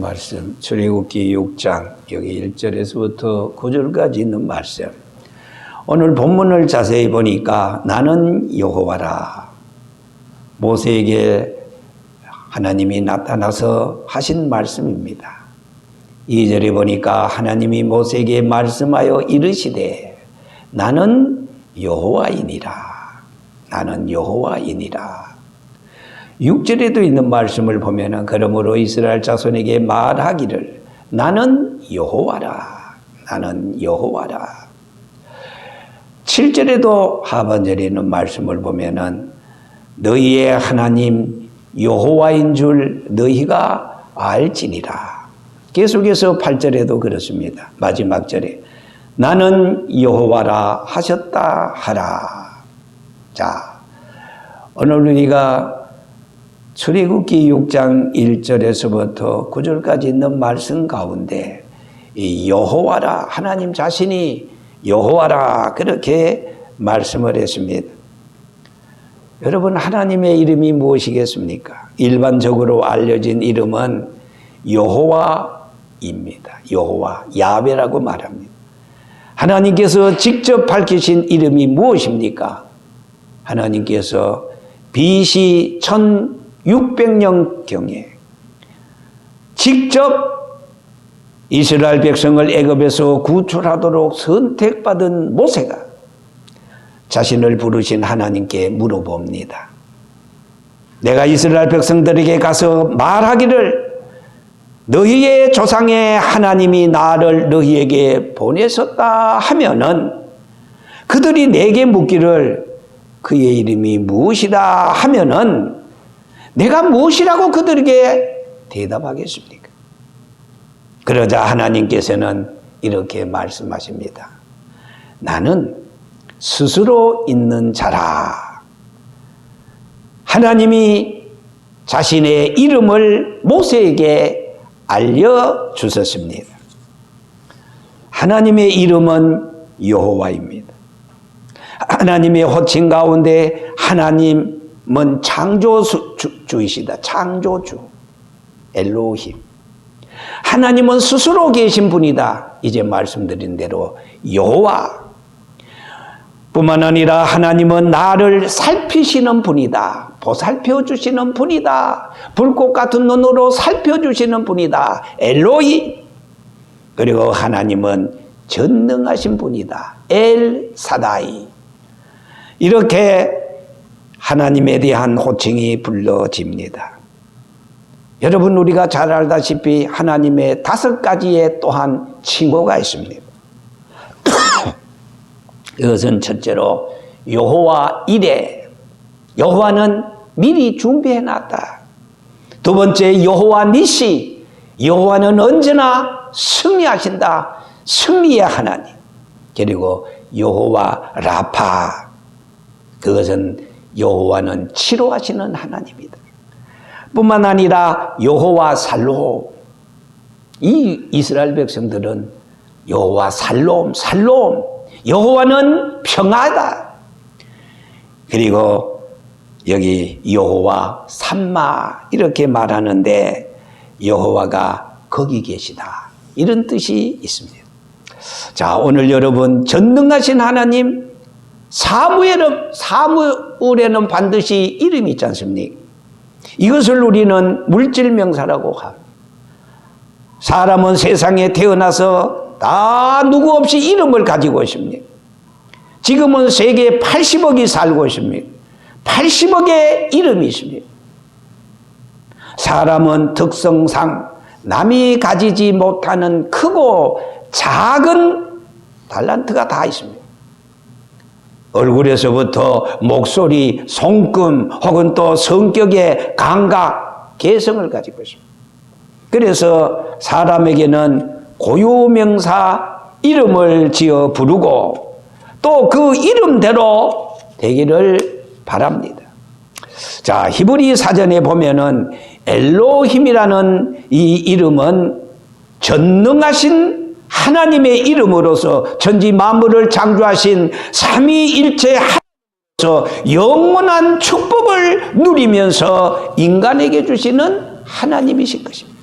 말씀 출애굽기 6장 여기 1절에서부터 9절까지 있는 말씀. 오늘 본문을 자세히 보니까 나는 여호와라. 모세에게 하나님이 나타나서 하신 말씀입니다. 2절에 보니까 하나님이 모세에게 말씀하여 이르시되 나는 여호와이니라. 나는 여호와이니라. 6절에도 있는 말씀을 보면은 그러므로 이스라엘 자손에게 말하기를 나는 여호와라. 나는 여호와라. 7절에도 하반절에 있는 말씀을 보면은 너희의 하나님 여호와인 줄 너희가 알지니라. 계속해서 8절에도 그렇습니다. 마지막 절에 나는 여호와라 하셨다 하라. 자, 오늘 우리가 출애굽기 6장 1절에서부터 9절까지 있는 말씀 가운데 이 여호와라, 하나님 자신이 여호와라 그렇게 말씀을 했습니다. 여러분, 하나님의 이름이 무엇이겠습니까? 일반적으로 알려진 이름은 여호와입니다. 여호와, 야훼라고 말합니다. 하나님께서 직접 밝히신 이름이 무엇입니까? 하나님께서 BC 1600년경에 직접 이스라엘 백성을 애굽에서 구출하도록 선택받은 모세가 자신을 부르신 하나님께 물어봅니다. 내가 이스라엘 백성들에게 가서 말하기를 너희의 조상의 하나님이 나를 너희에게 보내셨다 하면은 그들이 내게 묻기를 그의 이름이 무엇이다 하면은 내가 무엇이라고 그들에게 대답하겠습니까? 그러자 하나님께서는 이렇게 말씀하십니다. 나는 스스로 있는 자라. 하나님이 자신의 이름을 모세에게 알려주셨습니다. 하나님의 이름은 여호와입니다. 하나님의 호칭 가운데 하나님은 창조주이시다. 창조주 엘로힘. 하나님은 스스로 계신 분이다. 이제 말씀드린 대로 여호와 뿐만 아니라 하나님은 나를 살피시는 분이다. 보살펴 주시는 분이다. 불꽃 같은 눈으로 살펴주시는 분이다. 엘로히. 그리고 하나님은 전능하신 분이다. 엘 사다이. 이렇게 하나님에 대한 호칭이 불러집니다. 여러분, 우리가 잘 알다시피 하나님의 5가지의 또한 칭호가 있습니다. 이것은 첫째로 여호와 이레. 여호와는 미리 준비해놨다. 두 번째 여호와 니시. 여호와는 언제나 승리하신다. 승리의 하나님. 그리고 여호와 라파. 그것은 여호와는 치료하시는 하나님이다. 뿐만 아니라 여호와 살롬. 이 이스라엘 백성들은 여호와 살롬. 여호와는 평화다. 그리고 여기 여호와 삼마 이렇게 말하는데 여호와가 거기 계시다. 이런 뜻이 있습니다. 자, 오늘 여러분, 전능하신 하나님, 사무엘에는 반드시 이름이 있지 않습니까? 이것을 우리는 물질명사라고 합니다. 사람은 세상에 태어나서 다 누구 없이 이름을 가지고 있습니다. 지금은 세계 80억이 살고 있습니다. 80억의 이름이 있습니다. 사람은 특성상 남이 가지지 못하는 크고 작은 달란트가 다 있습니다. 얼굴에서부터 목소리, 손금 혹은 또 성격의 감각, 개성을 가지고 있습니다. 그래서 사람에게는 고유명사 이름을 지어 부르고 또 그 이름대로 되기를 바랍니다. 자, 히브리 사전에 보면은 엘로힘이라는 이 이름은 전능하신 하나님의 이름으로서 천지 만물을 창조하신 삼위일체 하나님으로서 영원한 축복을 누리면서 인간에게 주시는 하나님이신 것입니다.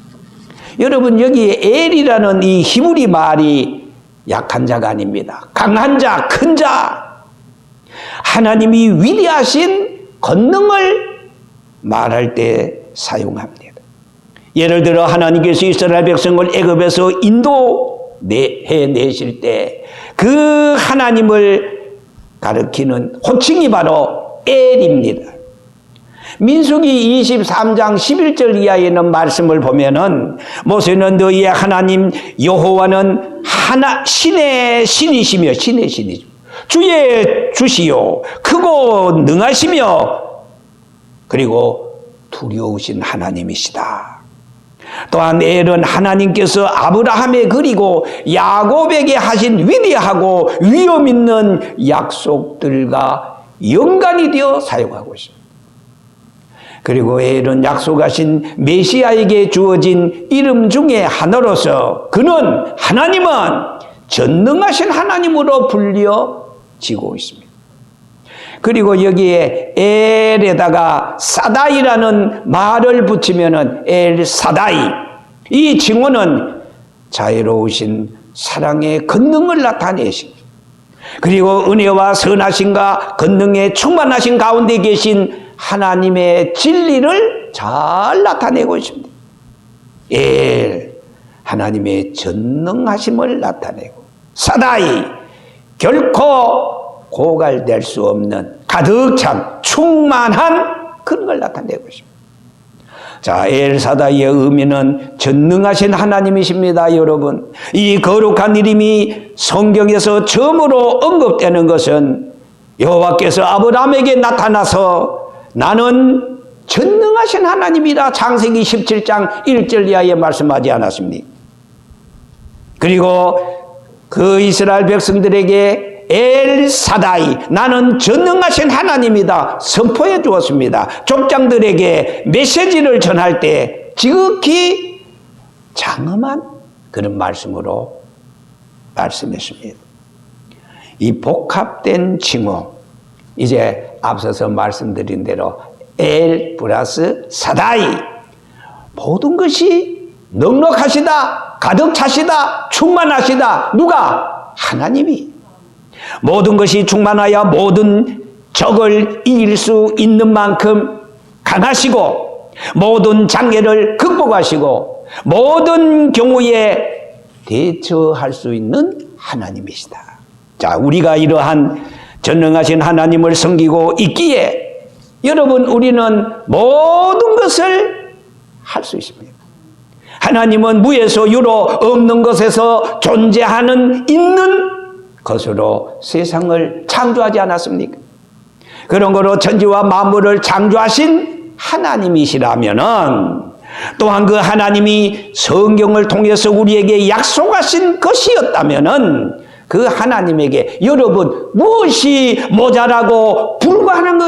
여러분, 여기 엘이라는 이 히브리 말이 약한 자가 아닙니다. 강한 자, 큰 자. 하나님이 위대하신 권능을 말할 때 사용합니다. 예를 들어 하나님께서 이스라엘 백성을 애굽에서 인도해내실 때 그 하나님을 가리키는 호칭이 바로 엘입니다. 민수기 23장 11절 이하에는 말씀을 보면은 모세는 너희의 하나님 여호와는 신의 신이시며 신의 신이죠. 주의 주시요 크고 능하시며 그리고 두려우신 하나님이시다. 또한 엘은 하나님께서 아브라함에 그리고 야곱에게 하신 위대하고 위엄 있는 약속들과 연관이 되어 사용하고 있습니다. 그리고 엘은 약속하신 메시아에게 주어진 이름 중에 하나로서 그는 하나님은 전능하신 하나님으로 불려지고 있습니다. 그리고 여기에 엘에다가 사다이라는 말을 붙이면은 엘 사다이, 이 칭호는 자유로우신 사랑의 권능을 나타내십니다. 그리고 은혜와 선하심과 권능에 충만하신 가운데 계신 하나님의 진리를 잘 나타내고 있습니다. 엘, 하나님의 전능하심을 나타내고, 사다이, 결코 고갈될 수 없는 가득 찬 충만한 그런 걸 나타내고 있습니다. 자, 엘사다이의 의미는 전능하신 하나님이십니다, 여러분. 이 거룩한 이름이 성경에서 처음으로 언급되는 것은 여호와께서 아브라함에게 나타나서 나는 전능하신 하나님이라 창세기 17장 1절 이하에 말씀하지 않았습니까? 그리고 그 이스라엘 백성들에게 엘사다이, 나는 전능하신 하나님이다 선포해 주었습니다. 족장들에게 메시지를 전할 때 지극히 장엄한 그런 말씀으로 말씀했습니다. 이 복합된 칭호, 이제 앞서서 말씀드린 대로 엘 플러스 사다이, 모든 것이 넉넉하시다, 가득 차시다, 충만하시다. 누가? 하나님이. 모든 것이 충만하여 모든 적을 이길 수 있는 만큼 강하시고 모든 장애를 극복하시고 모든 경우에 대처할 수 있는 하나님이시다. 자, 우리가 이러한 전능하신 하나님을 섬기고 있기에 여러분, 우리는 모든 것을 할 수 있습니다. 하나님은 무에서 유로 없는 것에서 존재하는 있는 것으로 세상을 창조하지 않았습니까? 그런 거로 천지와 만물을 창조하신 하나님이시라면은 또한 그 하나님이 성경을 통해서 우리에게 약속하신 것이었다면은 그 하나님에게 여러분 무엇이 모자라고 불가능한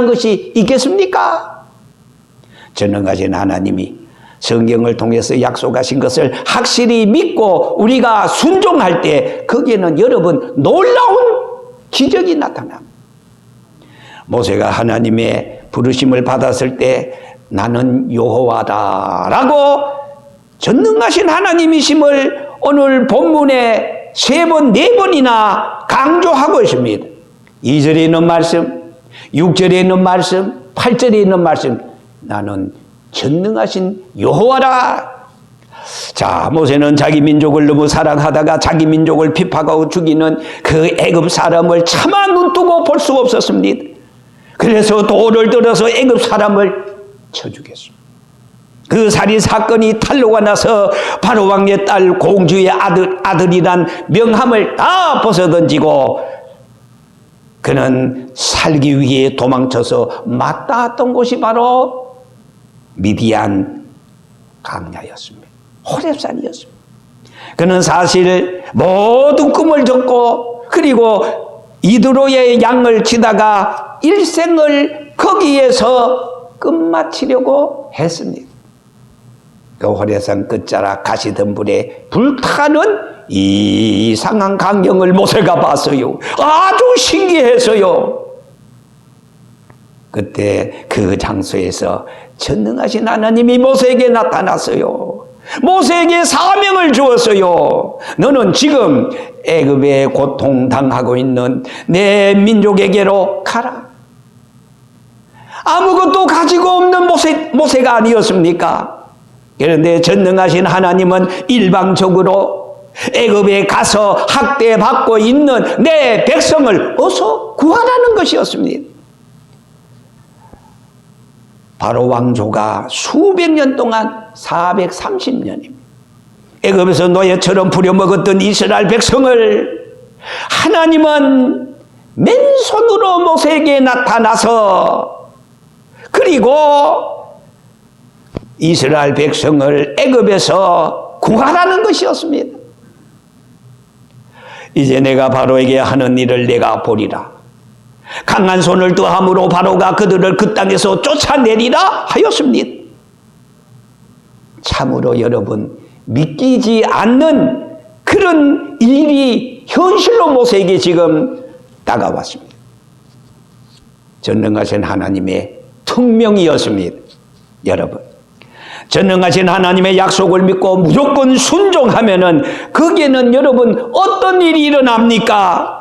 것이 있겠습니까? 전능하신 하나님이 성경을 통해서 약속하신 것을 확실히 믿고 우리가 순종할 때 거기에는 여러분 놀라운 기적이 나타납니다. 모세가 하나님의 부르심을 받았을 때 나는 여호와다라고 전능하신 하나님이심을 오늘 본문에 3번, 4번이나 강조하고 있습니다. 2절에 있는 말씀, 6절에 있는 말씀, 8절에 있는 말씀, 나는 전능하신 여호와라. 자, 모세는 자기 민족을 너무 사랑하다가 자기 민족을 핍박하고 죽이는 그 애굽 사람을 차마 눈뜨고 볼 수가 없었습니다. 그래서 돌을 들어서 애굽 사람을 쳐 죽였습니다. 그 살인 사건이 탄로가 나서 바로 왕의 딸 공주의 아들이란 명함을 다 벗어던지고 그는 살기 위해 도망쳐서 맞닿았던 곳이 바로 미디안 강야였습니다. 호렙산이었습니다. 그는 사실 모든 꿈을 졌고 그리고 이드로의 양을 치다가 일생을 거기에서 끝마치려고 했습니다. 그 호렙산 끝자락 가시덤불에 불타는 이상한 광경을 모세가 봤어요. 아주 신기해서요. 그때 그 장소에서 전능하신 하나님이 모세에게 나타났어요. 모세에게 사명을 주었어요. 너는 지금 애굽에 고통당하고 있는 내 민족에게로 가라. 아무것도 가지고 없는 모세가 아니었습니까? 그런데 전능하신 하나님은 일방적으로 애굽에 가서 학대받고 있는 내 백성을 어서 구하라는 것이었습니다. 바로 왕조가 수백 년 동안 430년입니다. 애굽에서 노예처럼 부려먹었던 이스라엘 백성을 하나님은 맨손으로 모세에게 나타나서 그리고 이스라엘 백성을 애굽에서 구하라는 것이었습니다. 이제 내가 바로에게 하는 일을 내가 보리라. 강한 손을 더함으로 바로가 그들을 그 땅에서 쫓아내리라 하였습니다. 참으로 여러분, 믿기지 않는 그런 일이 현실로 모세에게 지금 다가왔습니다. 전능하신 하나님의 특명이었습니다. 여러분, 전능하신 하나님의 약속을 믿고 무조건 순종하면은 거기에는 여러분 어떤 일이 일어납니까?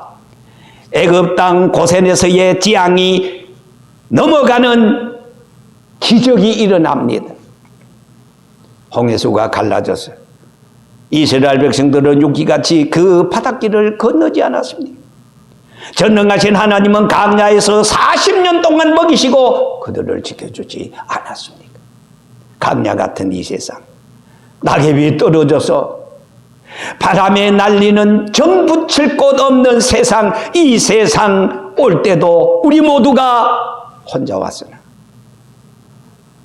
애굽 땅 고센에서의 재앙이 넘어가는 기적이 일어납니다. 홍해수가 갈라져서 이스라엘 백성들은 육기같이 그 바닷길을 건너지 않았습니다. 전능하신 하나님은 광야에서 40년 동안 먹이시고 그들을 지켜주지 않았습니까? 광야 같은 이 세상, 낙엽이 떨어져서 바람에 날리는 정 붙일 곳 없는 세상, 이 세상 올 때도 우리 모두가 혼자 왔으나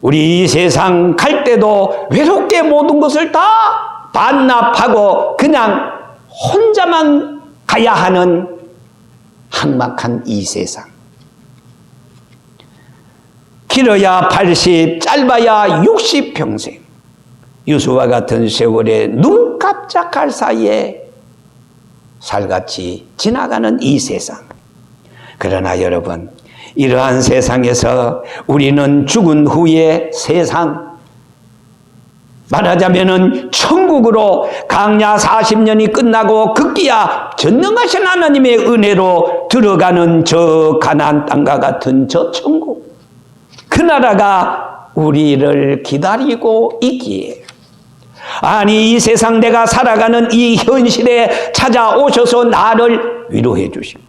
우리 이 세상 갈 때도 외롭게 모든 것을 다 반납하고 그냥 혼자만 가야 하는 삭막한 이 세상. 길어야 80, 짧아야 60평생. 유수와 같은 세월에 눈 깜짝할 사이에 살같이 지나가는 이 세상. 그러나 여러분, 이러한 세상에서 우리는 죽은 후에 세상, 말하자면은 천국으로 광야 40년이 끝나고 급기야 전능하신 하나님의 은혜로 들어가는 저 가나안 땅과 같은 저 천국, 그 나라가 우리를 기다리고 있기에, 아니 이 세상 내가 살아가는 이 현실에 찾아오셔서 나를 위로해 주시고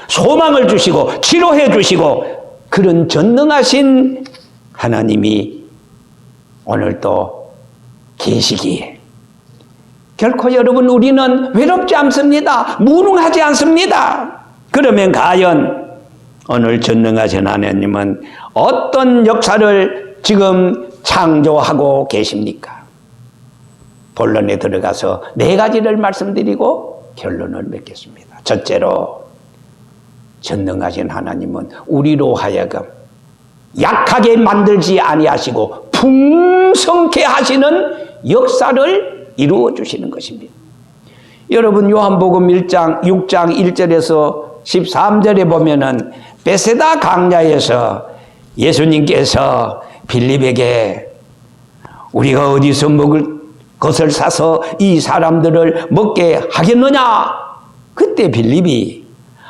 소망을 주시고 치료해 주시고 그런 전능하신 하나님이 오늘도 계시기에 결코 여러분 우리는 외롭지 않습니다. 무능하지 않습니다. 그러면 과연 오늘 전능하신 하나님은 어떤 역사를 지금 창조하고 계십니까? 본론에 들어가서 4가지를 말씀드리고 결론을 맺겠습니다. 첫째로, 전능하신 하나님은 우리로 하여금 약하게 만들지 아니하시고 풍성케 하시는 역사를 이루어 주시는 것입니다. 여러분 요한복음 1장 6장 1절에서 13절에 보면은 베세다 광야에서 예수님께서 빌립에게 우리가 어디서 먹을 것을 사서 이 사람들을 먹게 하겠느냐? 그때 빌립이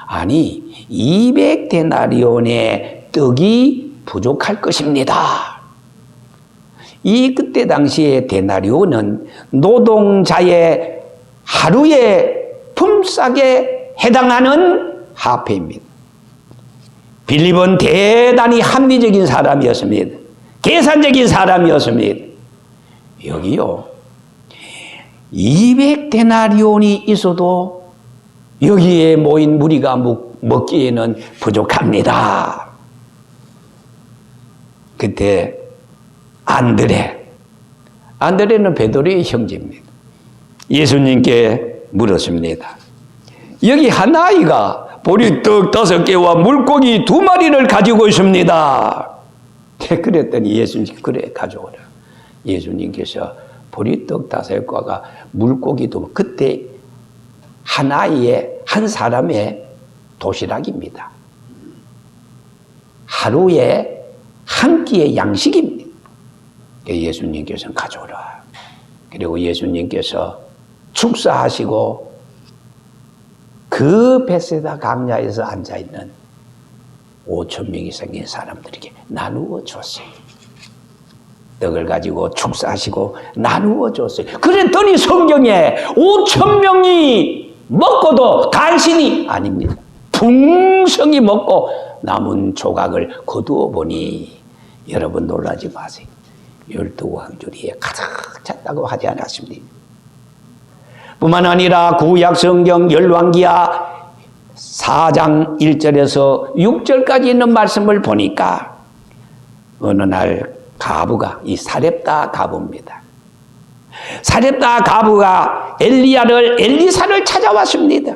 아니 200데나리온의 떡이 부족할 것입니다. 이 그때 당시에 데나리온은 노동자의 하루의 품삯에 해당하는 화폐입니다. 빌립은 대단히 합리적인 사람이었습니다. 계산적인 사람이었습니다. 여기요 200데나리온이 있어도 여기에 모인 무리가 먹기에는 부족합니다. 그때 안드레는 베드로의 형제입니다. 예수님께 물었습니다. 여기 한 아이가 보리떡 5개와 물고기 2마리를 가지고 있습니다. 그랬더니 예수님 그래 가져오라. 예수님께서 보리떡 5개와 물고기도 그때 한 아이의 한 사람의 도시락입니다. 하루에 한 끼의 양식입니다. 예수님께서는 가져오라. 그리고 예수님께서 축사하시고 그 베세다 강야에서 앉아있는 5천 명이 생긴 사람들에게 나누어 줬어요. 떡을 가지고 축사하시고 나누어 줬어요. 그랬더니 성경에 5천 명이 먹고도 간신히 아닙니다. 풍성히 먹고 남은 조각을 거두어 보니 여러분 놀라지 마세요. 12왕조리에 가득 찼다고 하지 않았습니까? 뿐만 아니라 구약성경 열왕기하 4장 1절에서 6절까지 있는 말씀을 보니까 어느 날 가부가, 이 사렙다 가부입니다. 사렙다 가부가 엘리사를 찾아왔습니다.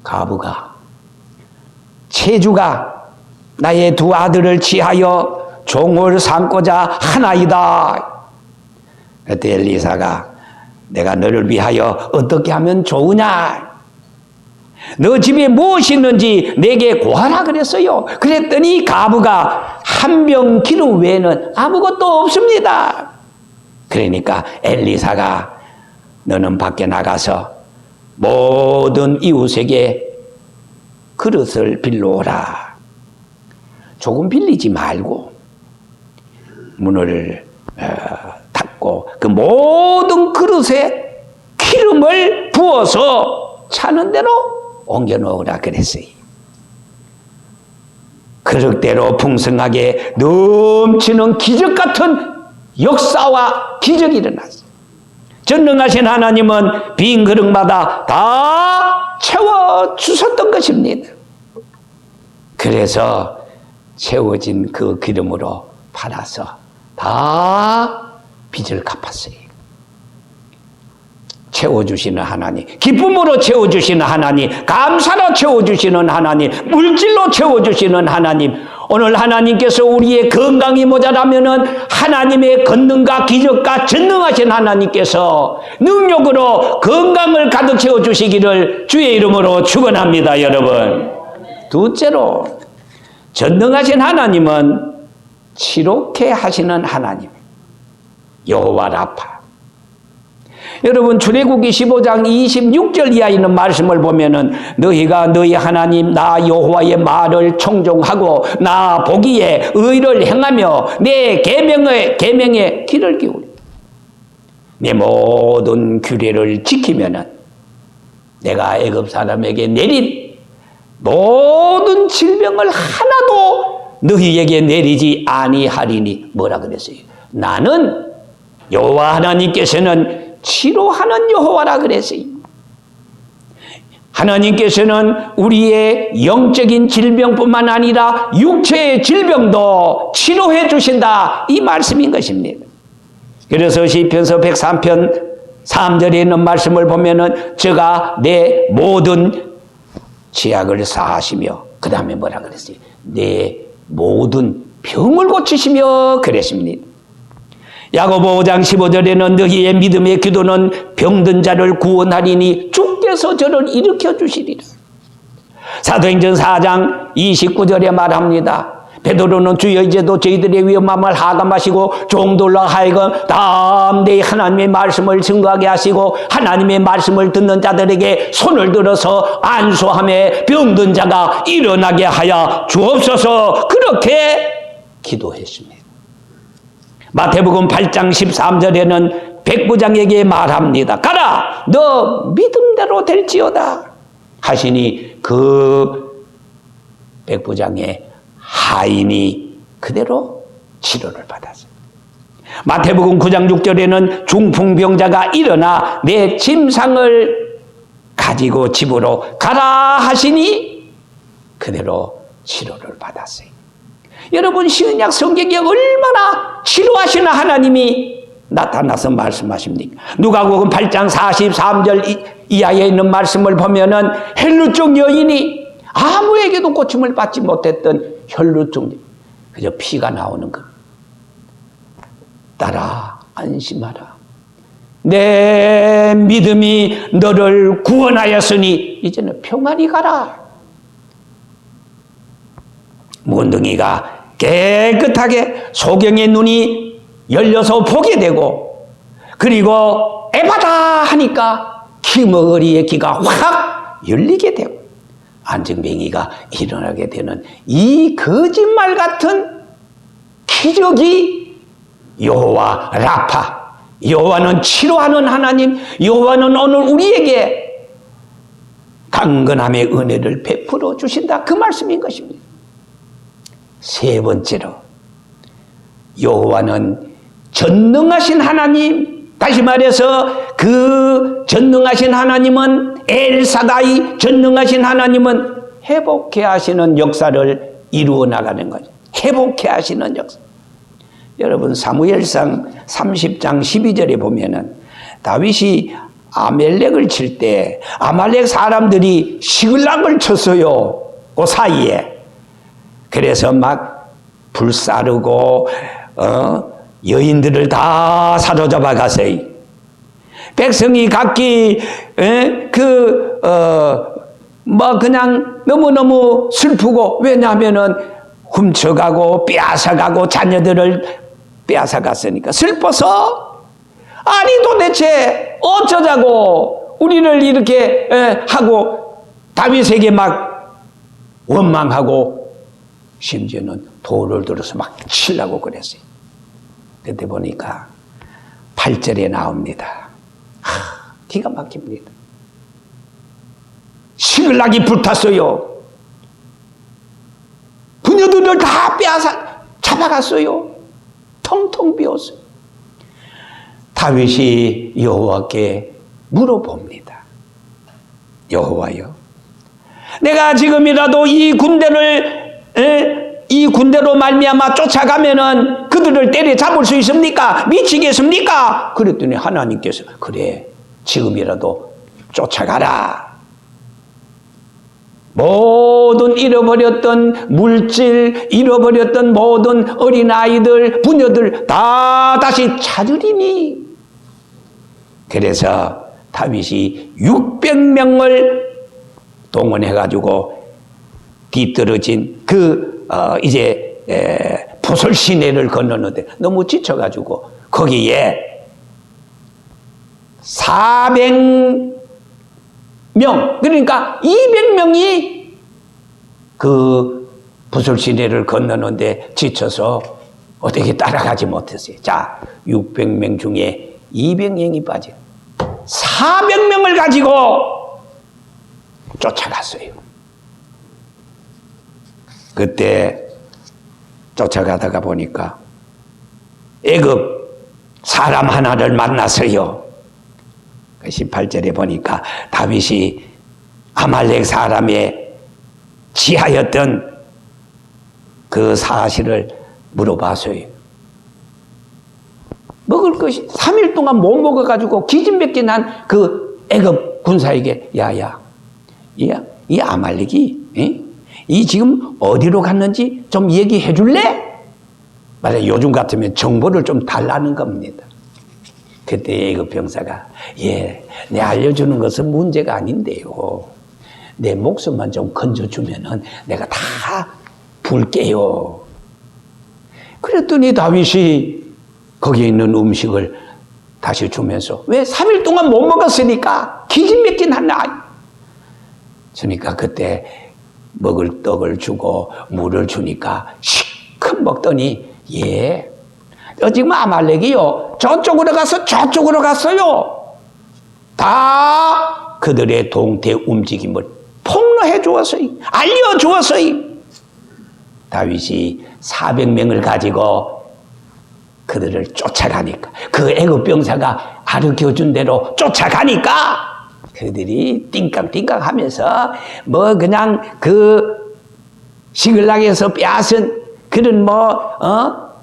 가부가, 체주가 나의 두 아들을 취하여 종을 삼고자 하나이다. 그때 엘리사가 내가 너를 위하여 어떻게 하면 좋으냐? 너 집에 무엇이 있는지 내게 구하라 그랬어요. 그랬더니 가부가 한 병 기름 외에는 아무것도 없습니다. 그러니까 엘리사가 너는 밖에 나가서 모든 이웃에게 그릇을 빌려오라. 조금 빌리지 말고 문을 닫고 그 모든 그릇에 기름을 부어서 차는 대로 옮겨 놓으라 그랬어요. 그릇대로 풍성하게 넘치는 기적 같은 역사와 기적이 일어났어요. 전능하신 하나님은 빈 그릇마다 다 채워 주셨던 것입니다. 그래서 채워진 그 기름으로 팔아서 다 빚을 갚았어요. 채워주시는 하나님, 기쁨으로 채워주시는 하나님, 감사로 채워주시는 하나님, 물질로 채워주시는 하나님. 오늘 하나님께서 우리의 건강이 모자라면은 하나님의 권능과 기적과 전능하신 하나님께서 능력으로 건강을 가득 채워주시기를 주의 이름으로 축원합니다, 여러분. 둘째로, 전능하신 하나님은 치료케 하시는 하나님, 여호와 라파. 여러분 출애굽기 15장 26절 이하에 있는 말씀을 보면은 너희가 너희 하나님 나 여호와의 말을 청종하고 나 보기에 의를 행하며 내 계명에 귀를 기울여 내 모든 규례를 지키면은 내가 애굽 사람에게 내린 모든 질병을 하나도 너희에게 내리지 아니하리니. 뭐라 그랬어요? 나는 여호와 하나님께서는 치료하는 여호와라 그랬어요. 하나님께서는 우리의 영적인 질병뿐만 아니라 육체의 질병도 치료해 주신다, 이 말씀인 것입니다. 그래서 시편서 103편 3절에 있는 말씀을 보면은 저가 내 모든 죄악을 사하시며 그 다음에 뭐라 그랬어요? 내 모든 병을 고치시며 그랬습니다. 야고보 5장 15절에는 너희의 믿음의 기도는 병든 자를 구원하리니 주께서 저를 일으켜 주시리라. 사도행전 4장 29절에 말합니다. 베드로는 주여 이제도 저희들의 위험함을 하감하시고 종들로 하여금 담대히 하나님의 말씀을 증거하게 하시고 하나님의 말씀을 듣는 자들에게 손을 들어서 안수하며 병든 자가 일어나게 하여 주옵소서. 그렇게 기도했습니다. 마태복음 8장 13절에는 백부장에게 말합니다. 가라, 너 믿음대로 될지어다 하시니 그 백부장의 하인이 그대로 치료를 받았어요. 마태복음 9장 6절에는 중풍병자가 일어나 내 침상을 가지고 집으로 가라 하시니 그대로 치료를 받았어요. 여러분 신약 성경에 얼마나 치료하시는 하나님이 나타나서 말씀하십니까? 누가복음 8장 43절 이하에 있는 말씀을 보면은 혈루증 여인이 아무에게도 고침을 받지 못했던 혈루증, 그저 피가 나오는 것. 따라 안심하라. 내 믿음이 너를 구원하였으니 이제는 평안히 가라. 몬둥이가 깨끗하게 소경의 눈이 열려서 보게 되고, 그리고 에바다 하니까 기머거리의 귀가 확 열리게 되고 안정뱅이가 일어나게 되는 이 거짓말 같은 기적이 여호와 라파, 여호와는 치료하는 하나님, 여호와는 오늘 우리에게 강건함의 은혜를 베풀어 주신다, 그 말씀인 것입니다. 세 번째로, 여호와는 전능하신 하나님, 다시 말해서 그 전능하신 하나님은 엘사다이, 전능하신 하나님은 회복해 하시는 역사를 이루어 나가는 거죠. 회복해 하시는 역사. 여러분, 사무엘상 30장 12절에 보면은 다윗이 아말렉을 칠 때 아말렉 사람들이 시글락을 쳤어요. 그 사이에. 그래서 막 불사르고 여인들을 다 사로잡아 갔어요. 백성이 각기 그냥 너무너무 슬프고, 왜냐하면은 훔쳐가고 빼앗아가고 자녀들을 빼앗아갔으니까 슬퍼서, 아니 도대체 어쩌자고 우리를 이렇게 하고 다윗에게 막 원망하고 심지어는 돌을 들어서 막 치려고 그랬어요. 그때 보니까 8절에 나옵니다. 기가 막힙니다. 시글락이 불탔어요. 부녀들을 다 빼앗아 잡아갔어요. 텅텅 비었어요. 다윗이 여호와께 물어봅니다. 여호와여, 내가 지금이라도 이 군대로 말미암아 쫓아가면은 그들을 때려잡을 수 있습니까? 미치겠습니까? 그랬더니 하나님께서, 그래, 지금이라도 쫓아가라. 모든 잃어버렸던 물질, 잃어버렸던 모든 어린아이들, 부녀들 다 다시 찾으리니. 그래서 다윗이 600명을 동원해가지고 뒤떨어진 보솔 시내를 건너는데 너무 지쳐가지고 거기에 400명, 그러니까 200명이 그 보솔 시내를 건너는데 지쳐서 어떻게 따라가지 못했어요. 자, 600명 중에 200명이 빠져 400명을 가지고 쫓아갔어요. 그때 쫓아가다가 보니까 애굽 사람 하나를 만났어요. 18절에 보니까 다윗이 아말렉 사람의 지하였던 그 사실을 물어봤어요. 먹을 것이 3일 동안 못 먹어가지고 기진맥기 난 그 애굽 군사에게, 이 아말렉이 이 지금 어디로 갔는지 좀 얘기해 줄래? 말해, 요즘 같으면 정보를 좀 달라는 겁니다. 그때 애굽 병사가, 내 알려주는 것은 문제가 아닌데요, 내 목숨만 좀 건져주면은 내가 다 불게요. 그랬더니 다윗이 거기에 있는 음식을 다시 주면서, 왜 3일 동안 못 먹었으니까 기진맥진 한나. 주니까 그때 먹을 떡을 주고 물을 주니까 시큼 먹더니, 지금 아말렉이요, 저쪽으로 갔어요. 다 그들의 동태 움직임을 폭로해 주었어요. 알려 주었어요. 다윗이 400명을 가지고 그들을 쫓아가니까, 그 애굽 병사가 가르쳐준 대로 쫓아가니까 그들이 띵깍띵깍 하면서 그냥 그 시글락에서 빼앗은 그런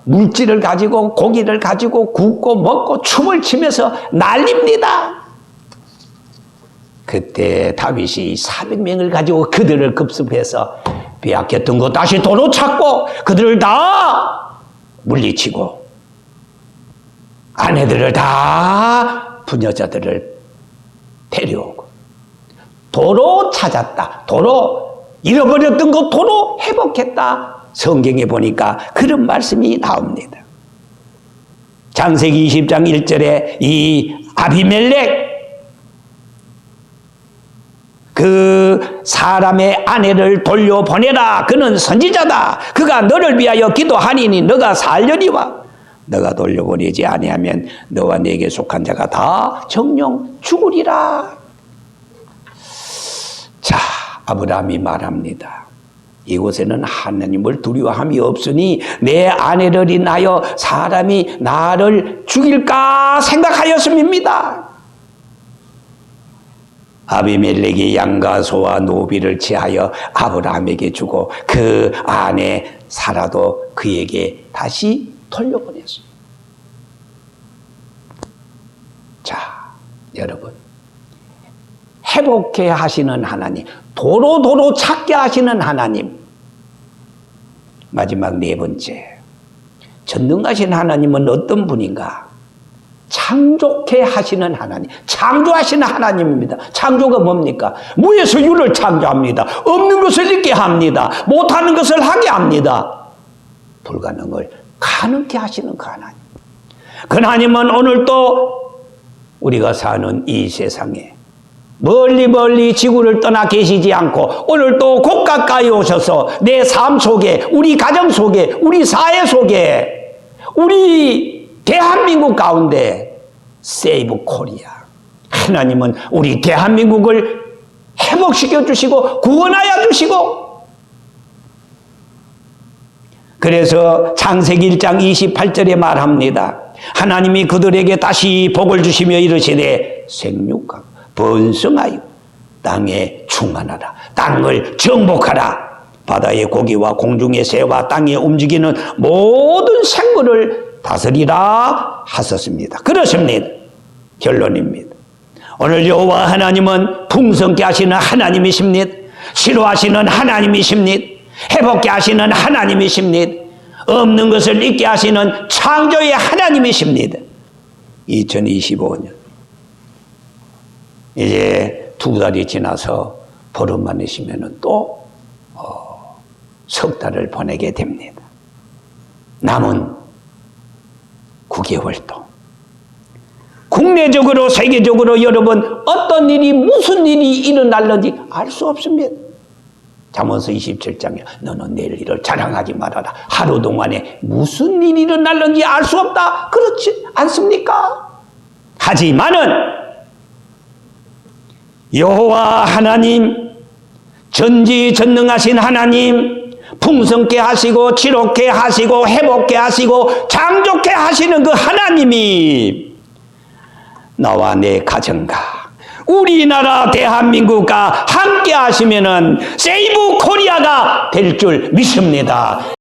물질을 가지고, 고기를 가지고 굽고 먹고 춤을 추면서 난립니다. 그때 다윗이 400명을 가지고 그들을 급습해서 빼앗겼던 거 다시 도로 찾고 그들을 다 물리치고 아내들을 다, 부녀자들을 데려오고 도로 찾았다. 도로 잃어버렸던 거 도로 회복했다. 성경에 보니까 그런 말씀이 나옵니다. 창세기 20장 1절에 이 아비멜렉 그 사람의 아내를 돌려보내라. 그는 선지자다. 그가 너를 위하여 기도하니니 너가 살려니와 너가 돌려보내지 아니하면 너와 내게 속한 자가 다 정령 죽으리라. 자, 아브라함이 말합니다. 이곳에는 하나님을 두려워함이 없으니 내 아내를 인하여 사람이 나를 죽일까 생각하였음입니다. 아비멜렉이 양과 소와 노비를 취하여 아브라함에게 주고 그 아내 사라도 그에게 다시 돌려보냈어요. 자, 여러분, 회복해 하시는 하나님, 도로도로 찾게 하시는 하나님. 마지막 네 번째, 전능하신 하나님은 어떤 분인가? 창조케 하시는 하나님, 창조하시는 하나님입니다. 창조가 뭡니까? 무에서 유를 창조합니다. 없는 것을 있게 합니다. 못하는 것을 하게 합니다. 불가능을 가능케 하시는 그 하나님. 그 하나님은 오늘도 우리가 사는 이 세상에 멀리 멀리 지구를 떠나 계시지 않고 오늘도 곧 가까이 오셔서 내 삶 속에, 우리 가정 속에, 우리 사회 속에, 우리 대한민국 가운데 세이브 코리아, 하나님은 우리 대한민국을 회복시켜 주시고 구원하여 주시고, 그래서 창세기 1장 28절에 말합니다. 하나님이 그들에게 다시 복을 주시며 이르시되 생육하고 번성하여 땅에 충만하라. 땅을 정복하라. 바다의 고기와 공중의 새와 땅에 움직이는 모든 생물을 다스리라 하셨습니다. 그렇습니다. 결론입니다. 오늘 여호와 하나님은 풍성케 하시는 하나님이십니다. 치료하시는 하나님이십니다. 회복케 하시는 하나님이십니다. 없는 것을 있게 하시는 창조의 하나님이십니다. 2025년 이제 2달이 지나서 보름 만이시면 또 석 달을 보내게 됩니다. 남은 9개월 동 국내적으로 세계적으로 여러분 어떤 일이 무슨 일이 일어날는지 알 수 없습니다. 잠언서 27장에 너는 내일 일을 자랑하지 말아라. 하루 동안에 무슨 일이 일어날는지 알 수 없다. 그렇지 않습니까? 하지만은 여호와 하나님, 전지전능하신 하나님, 풍성케 하시고 치료케 하시고 회복케 하시고 창조케 하시는 그 하나님이 나와 내 가정과 우리나라 대한민국과 함께 하시면은 세이브 코리아가 될 줄 믿습니다.